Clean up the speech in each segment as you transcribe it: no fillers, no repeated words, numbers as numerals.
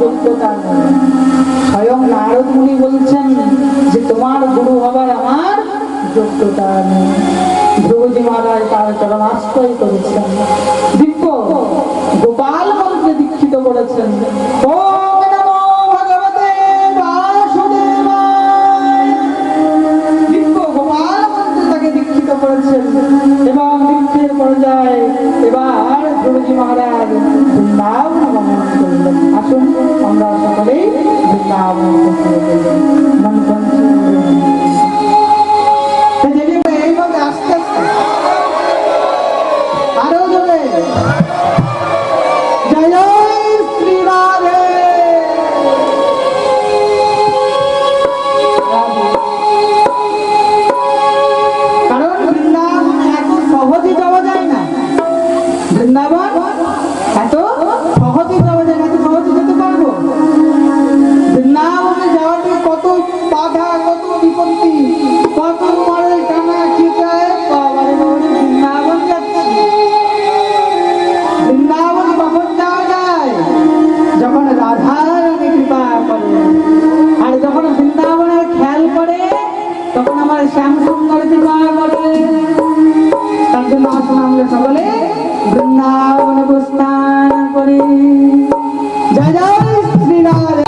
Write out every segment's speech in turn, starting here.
যোগ্যতা নেই। স্বয়ং নারদ মুনি বলছেন যে তোমার গুরু হবার আমার যোগ্যতা নেই। ধ্রুবজি মহারাজ তার চরণাশ্রয় করেছেন, দিব্য গোপাল মন্ত্রে দীক্ষিত করেছেন। ওম নমো ভগবতে বাসুদেবায়, দিব্য গোপাল মন্ত্রে তাকে দীক্ষিত করেছেন। এবং দীক্ষের পর্যায়ে এবার ধ্রুবজি মহারাজ বৃন্দাবন গমন করলেন। আসুন আমরা সকলেই বৃন্দাবন আস্তে আস্তে আরো জোরে জয় জয় শ্রী রাধে। কারণ বৃন্দাবন এত সহজে যাওয়া যায় না, বৃন্দাবন এত সহজে যাওয়া যায় না, এত সহজে যেতে পারবো? বৃন্দাবনে যাওয়াতে কত বাধা, কত বিপত্তি, কত মারের টানা খিচায়। বৃন্দাবন যাচ্ছে, বৃন্দাবন কখন যাওয়া যায়? যখন রাধা রানী কৃপা করে। আর যখন বৃন্দাবনের খেয়াল করে তখন আমার শ্যাম সুন্দর কৃপা করে। তার জন্য আসুন আমরা সকলে বৃন্দাবনে প্রস্থান করি। জয় জয় শ্রী রাধে।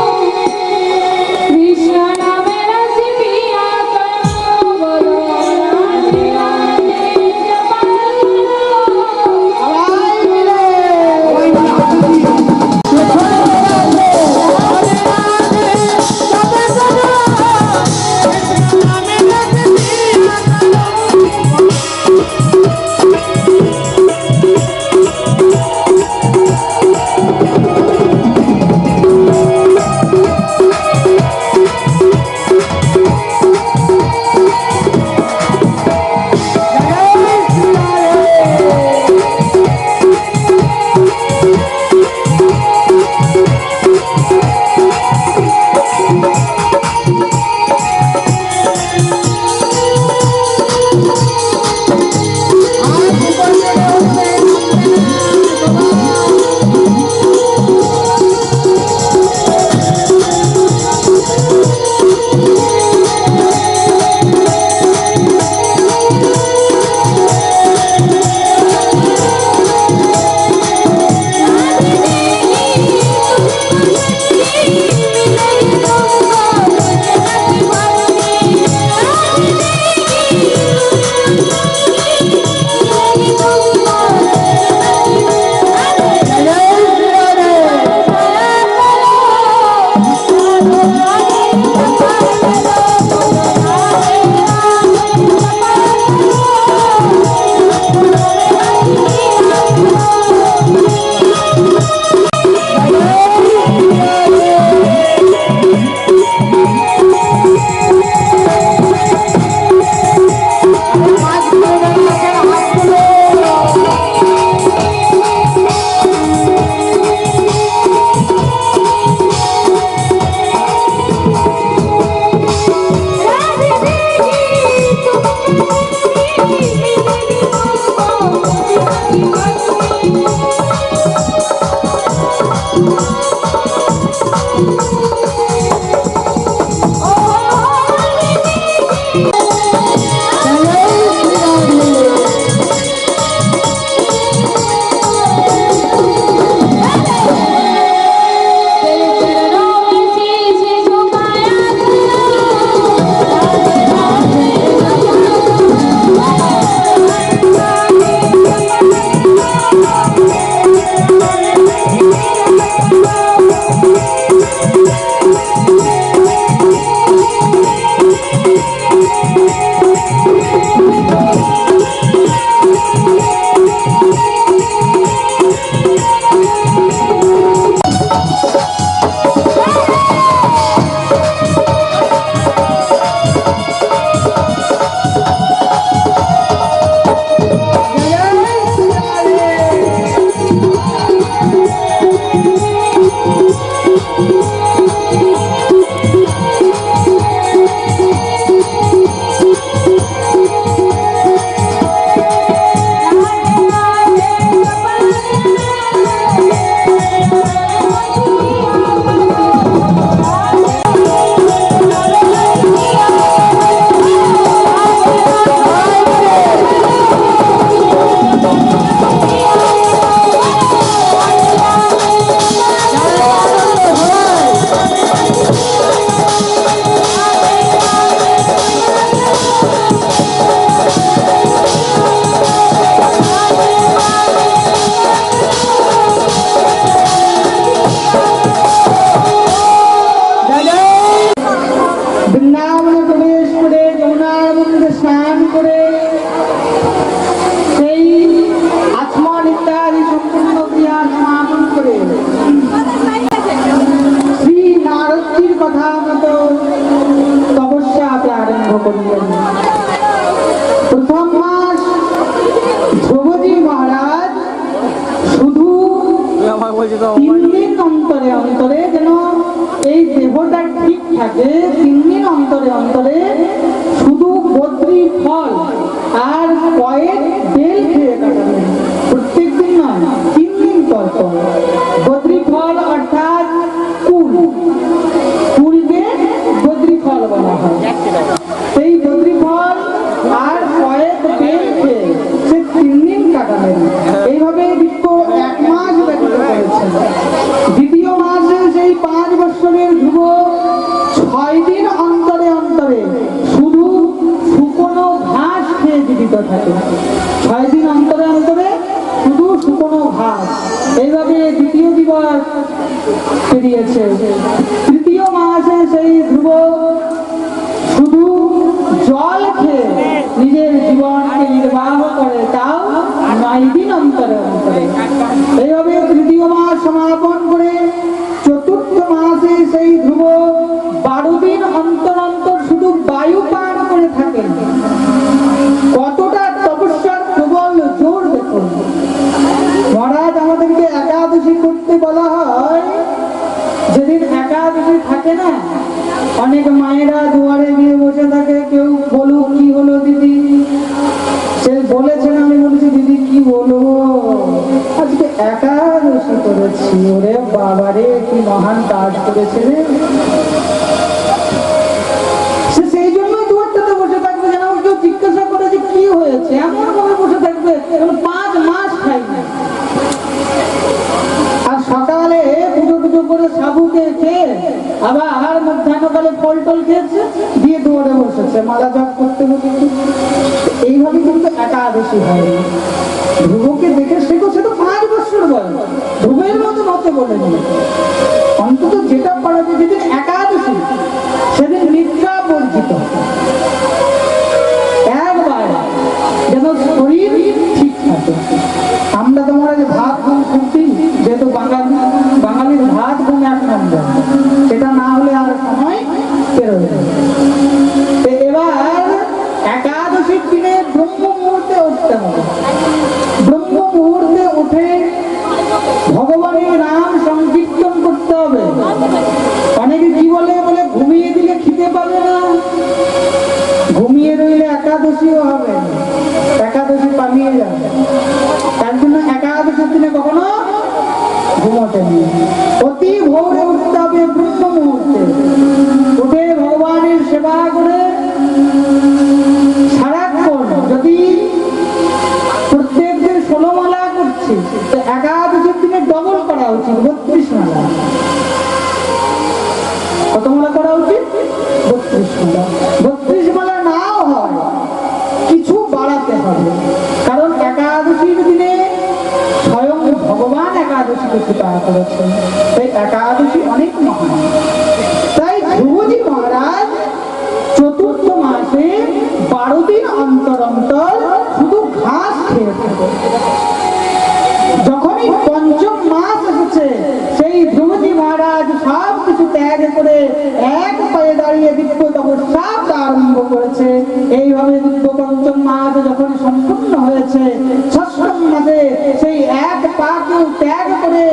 দিন অন্তরে অন্তরে যেন এই দেহটা ঠিক থাকে, 3 দিন অন্তরে অন্তরে শুধু বদ্রি ফল আর কয়েক বেল খেয়ে কাটাবেন। প্রত্যেক দিন নয়, 3 দিন পর পর বদ্রি ফল অর্থাৎ কুলকে বদ্রি ফল বলা হয়। সেই বদ্রি ফল আর কয়েক বেল খেয়ে সে 3 দিন কাটাবেন। এইভাবে দীর্ঘ 1 মাস ব্যতীত করেছেন। দ্বিতীয় মাসে সেই 5 বৎসরের ধ্রুব 6 দিন অন্তরে অন্তরে শুধু শুকনো ঘাস খেয়ে জীবিত থাকে। 6 দিন অন্তরে অন্তরে শুধু শুকনো ঘাস। এইভাবে দ্বিতীয় দিবস পেরিয়েছে। তৃতীয় মাসে সেই ধ্রুব শুধু জল খেয়ে নিজের জীবনকে নির্বাহ করে, তাও 9 দিন অন্তরে অন্তরে। এইভাবে তৃতীয় মাস সমাপন করে চতুর্থ মাসে সেই ধ্রুব 12 দিন অন্তর অন্তর শুধু বায়ু পান করে থাকেন। কতটা তপস্যার প্রবল জোর দেখুন। মহারাজ আমাদেরকে একাদশী করতে বলা হয়। যেদিন একাদশী থাকে না, অনেক মায়েরা দুয়ারে গিয়ে বসে থাকে, কেউ বলুক কি হলো দিদি, সে বলেছেন, আমি বলছি দিদি কি বলবো, আজকে একাদশী করেছি। ওরে বাবারে কি মহান কাজ করেছে রে। সে সেই জন্য দুয়ারটাতে বসে থাকবে, যেন কেউ জিজ্ঞাসা করে যে কি হয়েছে, এমন ভাবে বসে থাকবে 5 মাস খাই না। আর সকালে পুজো টুজো করে সাবু খেয়েছে, আবার মধ্যাহ্নকালে ফল টল খেয়েছে, দিয়ে দুয়ারে বসেছে মালা জপ করতে বসেছে। এইভাবে কিন্তু একাদশী হয়। ধ্রুবকে দেখে শেখো, সে তো 5 বছর বয়স, ধ্রুবের মতন হতে বলেনি। অন্তত যেটা পড়া যায়, যেদিন একাদশী সেদিন নিদ্রা বর্জিত, একবার যেন শরীর ঠিক থাকে। আমরা তোমার যে ভাত ঘুম খুঁজছি, যেহেতু বাঙালির ভাত ঘুম 1 নম্বর, সেটা না হলে আর সময় পেরোবে। এবার একাদশীর দিনে ব্রহ্ম মুহূর্তে উঠতে হবে। ব্রহ্ম মুহূর্তে উঠে ভগবানের নাম সংকীর্তন করতে হবে। অনেকে কি বলে ঘুমিয়ে দিলে খিদে পাবে না, ঘুমিয়ে রইলে একাদশীও হবে, একাদশী পালিয়ে যাবে। তার জন্য একাদশীর দিনে কখনো ঘুমোতে নেই। অতি ভোরে উঠতে হবে, ব্রহ্ম মুহূর্তে উঠে ভগবানের সেবা করে সারাক্ষণ। যদি প্রত্যেক দিন 16 মালা করছি, তো একাদশীর দিনে ডবল করা উচিত, 32 মালা। কত মালা করা উচিত? 32 মালা। 32 মালা নাও হয়, কিছু বাড়াতে হবে, কারণ একাদশীর দিনে স্বয়ং ভগবান একাদশীকে কৃপা করেছেন। তাই একাদশী অনেক মহান। তাই ধ্রুবজি মহারাজ চতুর্থ মাসে 12 দিন অন্তর অন্তর শুধু ঘাস খেয়ে থাকে। যখনই পঞ্চম মাস এসেছে, সেই ধ্রুবজি মহারাজ সব কিছু ত্যাগ করে এক পায়ে দাঁড়িয়ে দিব্য তপস্যা আরম্ভ করেছে। এইভাবে দিব্য পঞ্চম মাস যখন সম্পূর্ণ হয়েছে, ষষ্ঠম মাসে সেই এক পাকে ত্যাগ করে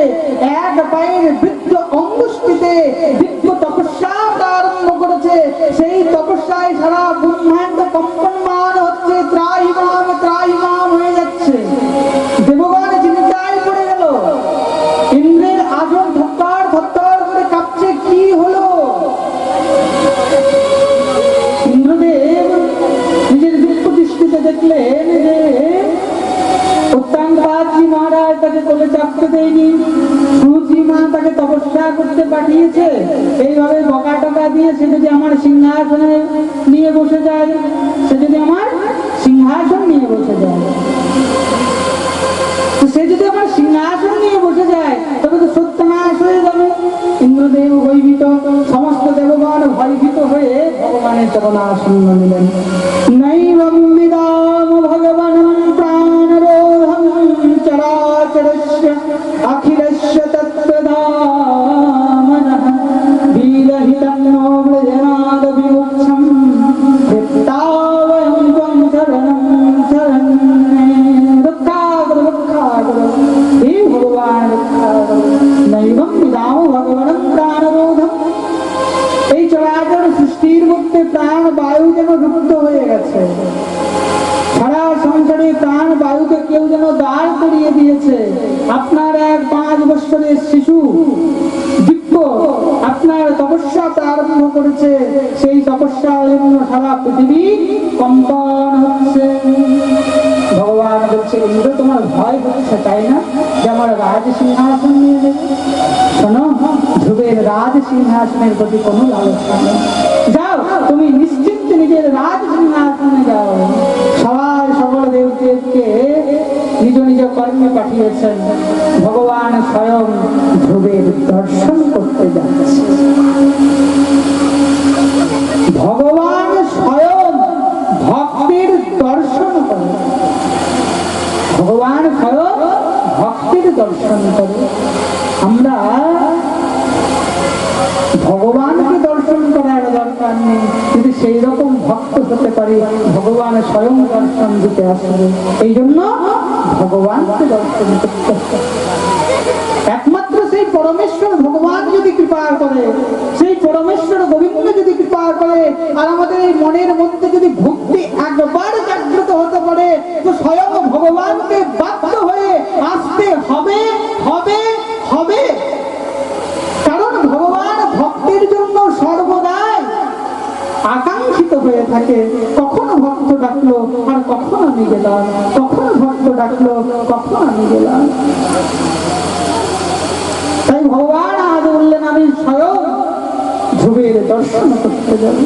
এক পায়ের বৃদ্ধ অঙ্গুষ্ঠিতে দিব্য তপস্যা আরম্ভ করেছে। সেই তপস্যায় সারা ব্রহ্মাণ্ড কম্পনমান হচ্ছে, ত্রাহিমাম ত্রাহিমাম হয়ে যাচ্ছে। দেবগণ চিন্তায় পড়ে গেল, ইন্দ্রের আসন ধত্তর ধত্তর করে কাঁপছে, কি হলো? ইন্দ্রদেব নিজের দিব্য দৃষ্টিতে দেখলেন যে উত্তাঙ্গপাদজি মহারাজ তাকে কোলে চাপতে দেয়নি, সুরুচি মা তাকে তপস্যা করতে পাঠিয়েছে। এইভাবে বকা টকা দিয়ে সে যদি আমার সিংহাসনে নিয়ে বসে যায়, সে যদি আমার সিংহাসন নিয়ে বসে যায়, সে যদি আমার সিংহাসন নিয়ে বসে যায়, তবে তো সত্যনাশ হয়ে যাবে। ইন্দ্রদেব ভয়ভীত, সমস্ত দেবগণ ভয়ভীত হয়ে ভগবানের চরণাসন্ন নিলেন। নৈবম বিদাম ভগবানম প্রাণরোধম চরাচরস্য অখিলস্য তত্ত্বধামনঃ বীরহিতং নো ব্রজনাদ বিমুক্ষম বৃত্তাবয়ং ত্বং শরণং শরণ্যে। রক্ষা করো, হে ভগবান রক্ষা করো। নৈবম যেন দাঁড় করিয়ে দিয়েছে। আপনার এক 5 বছরের শিশু দিব্য আপনার তপস্যা আরম্ভ করেছে, সেই তপস্যার জন্য সারা পৃথিবী কম্পন হচ্ছে। ভগবান বলছে, ইন্দ্র তোমার ভয় হচ্ছে তাই না, যে আমার রাজ সিংহাসন নিয়ে নেবে? শোনো, ধ্রুবের রাজ সিংহাসনের প্রতি কোনো লালসা নেই। যাও, তুমি নিশ্চিন্তে নিজের রাজ সিংহাসনে যাও। সবাই সকল দেবদেবকে নিজ নিজ কর্মে পাঠিয়েছেন। ভগবান স্বয়ং ধ্রুবের দর্শন করতে যাচ্ছে। ভগবান স্বয়ং ভক্তের দর্শন করে। ভগবান স্বয়ং ভক্তের দর্শন করে। আমরা ভগবানকে দর্শন করার দরকার নেই, যদি সেই রকম ভক্ত হতে পারি ভগবান স্বয়ং দর্শন দিতে আসবে। এই জন্য ভগবানকে দর্শন করতে হবে। একমাত্র সেই পরমেশ্বর ভগবান যদি কৃপা করে, সেই পরমেশ্বর গোবিন্দ যদি কৃপা করে, আর আমাদের এই মনের মধ্যে যদি ভক্তি একবার জাগ্রত হতে পারে, তো স্বয়ং ভগবানকে বাধ্য হয়ে আসতে হবে হবে হবে। কারণ ভগবান ভক্তের জন্য সর্বদাই আকাঙ্ক্ষিত হয়ে থাকে। কখন ভক্ত ডাকলো আর কখন আমি গেলাম, কখন ভক্ত ডাকলো কখন আমি গেলাম। তাই ভগবান আজ বললেন, আমি স্বয়ং ধ্রুবের দর্শন করতে যাব।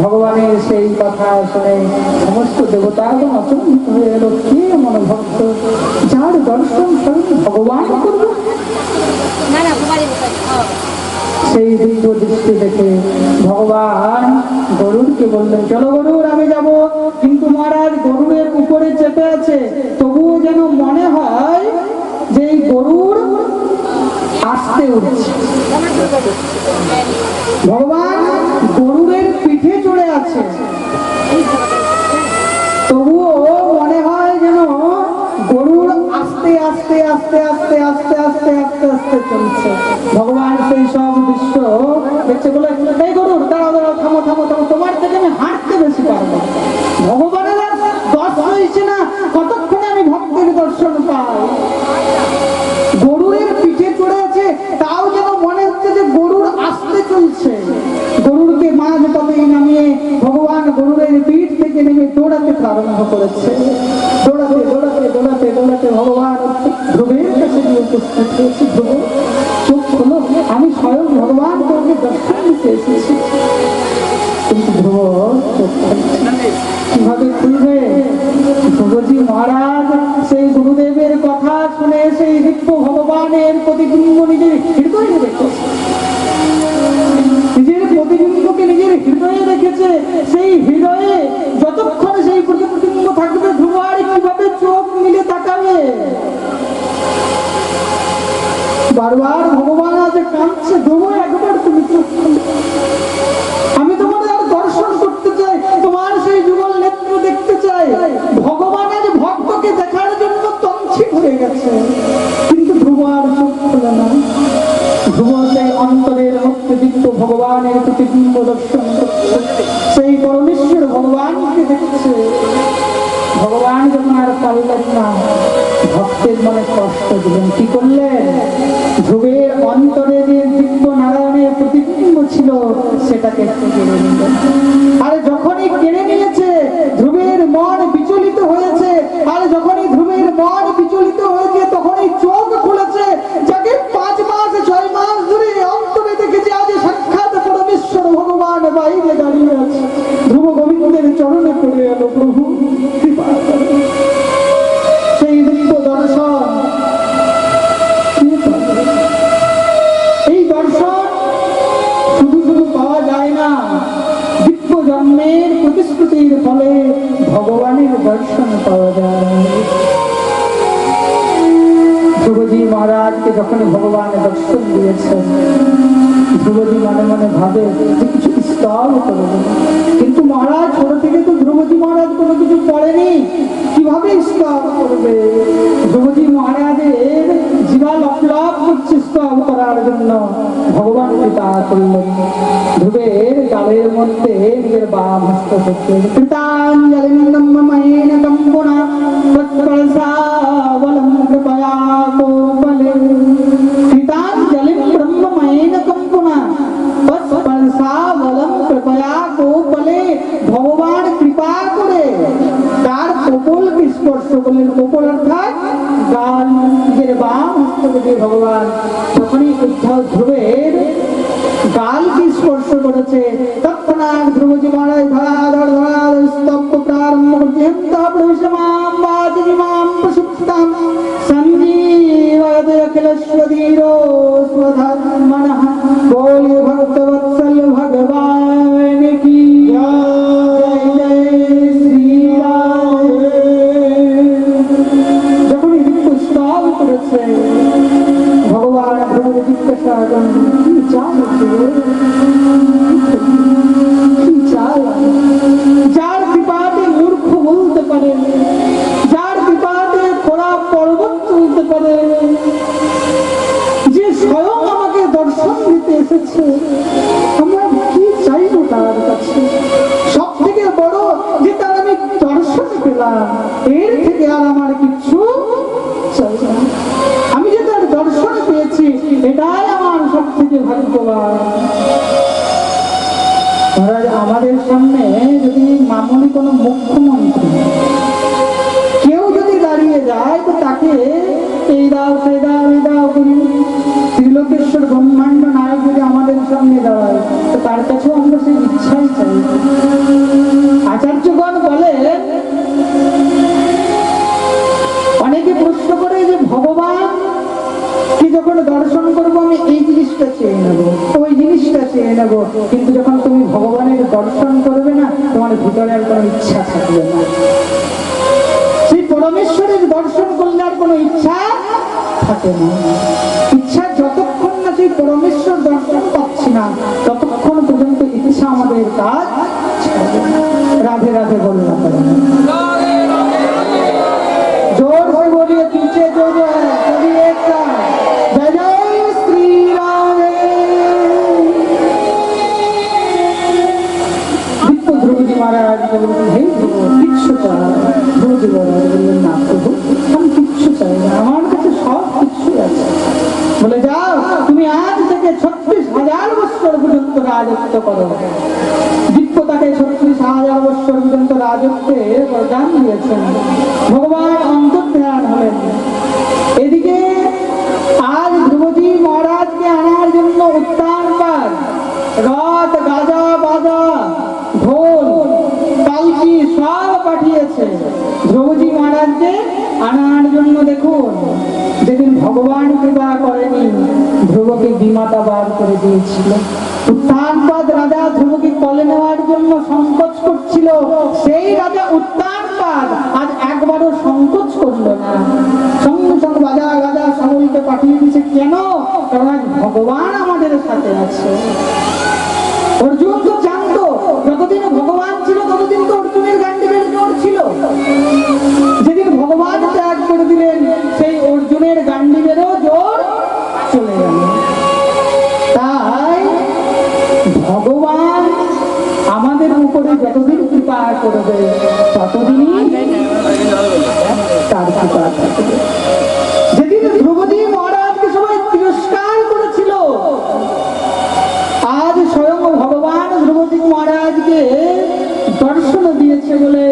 ভগবানের সেই কথা শুনে সমস্ত দেবতাগণ অচম্বিত হয়ে এলো। কে এমন ভক্ত যার দর্শন স্বয়ং ভগবান করবে? সেই দিব্য দৃষ্টি দেখে ভগবান গরুড়কে বললেন, চলো গরুড়, আমি যাব। কিন্তু মহারাজ গরুড়ের উপরে চেপে আছে, তবুও যেন মনে হয় যে এই গরুড় আসতে উঠছে। ভগবান গরুড়ের পিঠে চড়ে আছে, তবুও মনে হয় যেন গরুড় আস্তে আস্তে আস্তে আস্তে আস্তে আস্তে আস্তে আস্তে চলছে। ভগবান সেই সব দৃশ্য দেখছে, বলে, এই গরুড় দাঁড়াও দাঁড়াও, থামো থামো থামো, তোমার থেকে আমি হাঁটতে বেশি পারবো। ভগবানের দশ হয়েছে না, কতক্ষণে আমি ভক্তের দর্শন পাই। গরুড়ের পিঠে চড়ে আছে, তাও যেন মনে হচ্ছে যে গরুড় আসতে চলছে। গরুড়কে মাঝ পথে নামিয়ে ভগবান গরুড়ের পিঠ থেকে নেমে দৌড়াতে প্রারম্ভ করেছে। দৌড়াতে দৌড়াতে দৌড়াতে দৌড়াতে ভগবান ধ্রুবের কাছে গিয়ে উপস্থিত হয়েছে। ধ্রুব, চোখ খোলো, আমি স্বয়ং ভগবান তোমাকে দর্শন দিতে এসেছি। কিন্তু ধ্রুব চোখ কিভাবে খুলবে? ধ্রুবজি মহারাজ সেই গুরুদেবের কথা শুনে সেই দিব্য ভগবানের প্রতিবিম্ব নিজের হৃদয়ে রেখেছে। নিজের প্রতিবিম্বকে নিজের হৃদয়ে রেখেছে। সেই হৃদয়ে যতক্ষণ সেই প্রতিবিম্ব থাকবে, ধ্রুব আর কিভাবে চোখ মিলে তাকাবে? বারবার ভগবান আজ কাঁদছে, ধ্রুব একবার তুমি চোখ খুলো, আমি তোমার আর দর্শন করতে চাই, তোমার সেই যুগল নেত্র দেখতে চাই। ভগবানের ভক্তকে দেখার জন্য তঞ্চি হয়ে গেছে, কিন্তু ধ্রুব আর চোখ খুলে না। ধ্রুব সেই অন্তরের মধ্যে দিব্য ভগবানের প্রতিবিম্ব দর্শন করছে, সেই পরমেশ্বর ভগবানকে দেখছে। ভগবান যখন আর পারলেন না, ভক্তের মনে কষ্ট দিলেন। কি করলেন? ধ্রুবের অন্তরে যে দিব্য নারায়ণের প্রতিবিম্ব ছিল সেটাকে কেড়ে নিলেন। আর যখনই কেড়ে নিয়েছে, ধ্রুবের মন বিচলিত হয়েছে। আর যখনই ধ্রুবের মন বিচলিত হয়েছে, তখনই চোখ খুলেছে। যাকে 5 মাস 6 মাস ধরে অন্তরে দেখেছে, আজ সাক্ষাৎ পরমেশ্বর ভগবান বাইরে দাঁড়িয়ে আছে। ধ্রুব গোবিন্দের চরণে পড়ে এলো, প্রভু কৃপা করুন। সেই দিব্য দর্শন, এই দর্শন শুধু শুধু পাওয়া যায় না। দিব্য জন্মের প্রতিশ্রুতির ফলে ভগবানের দর্শন পাওয়া যায়। ধ্রুবজি মহারাজকে যখন ভগবান দর্শন দিয়েছেন, ধ্রুবজি মনে মনে ভাবে যে কিছু স্তব করবে। কিন্তু মহারাজ ছোট থেকে তো ধ্রুবজি মহারাজ কোনো কিছু পড়েনি, কিভাবে স্তব করবে? ধ্রুবজি মহারাজের জীবা লপ করছে স্তব করার জন্য। ভগবান কৃপা করলেন, ধ্রুবের গালের মধ্যে নিজের বাম হস্ত করতে, কৃতাঞ্জলিম কম্পনা করলেন ওপর অর্থাৎ গাল নিজের বাম হস্তকে দিয়ে ভগবান যখনই উদ্ধব ধ্রুবের গালকে স্পর্শ করেছে তৎক্ষণাৎ ধ্রুবজি মহারাজ ধরাধর স্তব্ধ প্রারম্ভ করতে প্রবিশমাম বাজিমাম প্রসুপ্তাম সঞ্জীবয়ত অখিলেশ্বরীরো स्वधर्मणः बोले भक्तवत्सल भगवान की जय जय श्री राम। যখন এই স্তব করেছে ভগবান ধ্রুবকে জিজ্ঞাসা করেন কি চাল কি চাল যার বিপাদে মূর্খ বলতে পারে যার বিপাদে খোড়া পর্বত চলতে পারে যে স্বয়ং আমাকে দর্শন দিতে এসেছে আমরা কি চাইবো তার কাছে সব থেকে বড় যে তার আমি দর্শন পেলাম এর থেকে আর আমার কিছু চাই না আমি যে তার দর্শন পেয়েছি এটাই আমার সব থেকে ভাগ্যবান। মহারাজ আমাদের সামনে যদি মামুলি কোনো মুখ্যমন্ত্রী কেউ যদি দাঁড়িয়ে যায় তো তাকে এই দাও সেই দাও এই দাও করি ত্রিলোকেশ্বর ব্রহ্মাণ্ড নায়ক যদি আমাদের সামনে দাঁড়ায় তো তার কাছেও আমরা সেই ইচ্ছাই চাই। আচার্যগণ বলে অনেকে প্রশ্ন করে যে ভগবান কি যখন দর্শন করবো আমি এই জিনিসটা চেয়ে নেবো ওই জিনিসটা চেয়ে নেবো কিন্তু যখন তুমি ভগবানের দর্শন করবে না তোমার ভিতরে আর কোনো ইচ্ছা থাকবে না। সেই পরমেশ্বরের দর্শন করলে আর কোনো ইচ্ছা থাকে না। ইচ্ছা যতক্ষণ না সেই পরমেশ্বর দর্শন পাচ্ছি না ততক্ষণ পর্যন্ত ইচ্ছা আমাদের কাজ রাধে রাধে বললাম जोर से बोलिए पीछे जो है सभी एक साथ जय जय श्री राम। दिक्को ध्रुवजी महाराज को बोलते हे किच्छु चाय ध्रुवजी महाराज बोलলেন না প্রভু हम किच्छु চাই না আমার কাছে সব কিছু আছে। বলে যাও তুমি আজ থেকে 36,000 বছর পর্যন্ত রাজত্ব করো। দিক্কো তাকে 36,000 বছর পর্যন্ত রাজত্বের প্রদান দিয়েছেন। ভগবান অন্তর্ধান হলেন। এদিকে আজ ধ্রুবজি মহারাজকে আনার জন্য উত্তান পার রথ গাজা বাজা ঢোল পালকি সব পাঠিয়েছে ধ্রুবজি মহারাজকে আনার জন্য। দেখুন যেদিন ভগবান কৃপা করেনি ধ্রুবকে বিমাতা বার করে দিয়েছিল। উত্তানপাদ রাজা ধ্রুবকে কোলে নেওয়ার জন্য সংকোচ করছিল সেই রাজা উত্তানপাদ আজ একবারও সংকোচ করলো না সঙ্গে সঙ্গে বাজা গাজা সকলকে পাঠিয়ে দিয়েছে। কেন? কারণ আজ ভগবান আমাদের সাথে আছে। অর্জুন তো জানতো যতদিন ভগবান ছিল ততদিন তো অর্জুনের গান্ডীবের জোর ছিল। যেদিন ভগবান ত্যাগ করে দিলেন সেই অর্জুনের গান্ডীবেরও জোর চলে গেল। তাই ভগবান আমাদের উপরে যতদিন কৃপা করবে ততদিনই তার কৃপা থাকবে। যেদিন ধ্রুবজি মহারাজকে সবাই তিরস্কার করেছিল আজ স্বয়ং ভগবান ধ্রুবজি মহারাজকে দর্শন দিয়েছে বলে